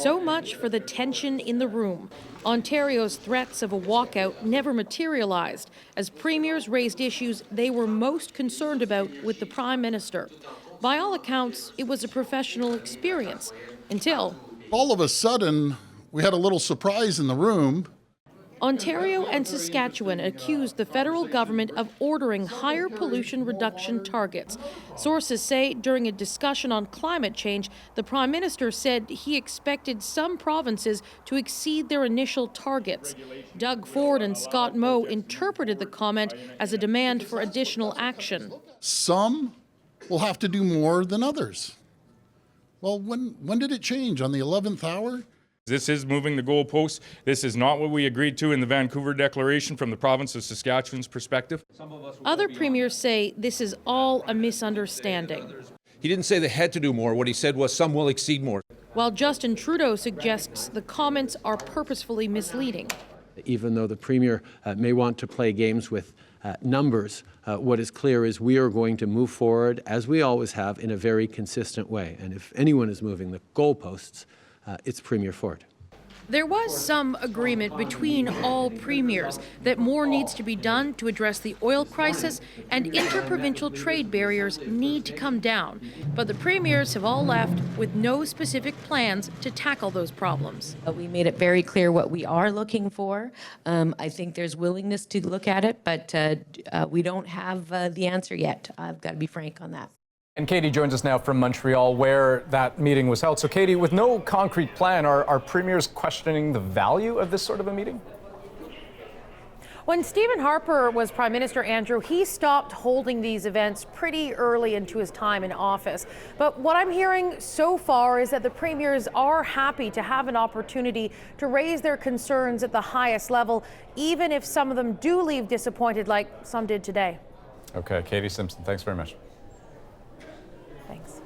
So much for the tension in the room. Ontario's threats of a walkout never materialized as premiers raised issues they were most concerned about with the Prime Minister. By all accounts, it was a professional experience until all of a sudden we had a little surprise in the room. Ontario and Saskatchewan accused the federal government of ordering higher pollution reduction targets. Sources say during a discussion on climate change, the Prime Minister said he expected some provinces to exceed their initial targets. Doug Ford and Scott Moe interpreted the comment as a demand for additional action. Some will have to do more than others. Well, when did it change? On the 11th hour? This is moving the goalposts. This is not what we agreed to in the Vancouver Declaration from the province of Saskatchewan's perspective. Other premiers say this is all a misunderstanding. He didn't say they had to do more. What he said was some will exceed more. While Justin Trudeau suggests the comments are purposefully misleading. Even though the Premier may want to play games with numbers, what is clear is we are going to move forward, as we always have, in a very consistent way. And if anyone is moving the goalposts, it's Premier Ford. There was some agreement between all premiers that more needs to be done to address the oil crisis and interprovincial trade barriers need to come down. But the premiers have all left with no specific plans to tackle those problems. We made it very clear what we are looking for. I think there's willingness to look at it, but we don't have the answer yet. I've got to be frank on that. And Katie joins us now from Montreal, where that meeting was held. So, Katie, with no concrete plan, are premiers questioning the value of this sort of a meeting? When Stephen Harper was Prime Minister, Andrew, he stopped holding these events pretty early into his time in office. But what I'm hearing so far is that the premiers are happy to have an opportunity to raise their concerns at the highest level, even if some of them do leave disappointed like some did today. Okay, Katie Simpson, thanks very much. Thanks.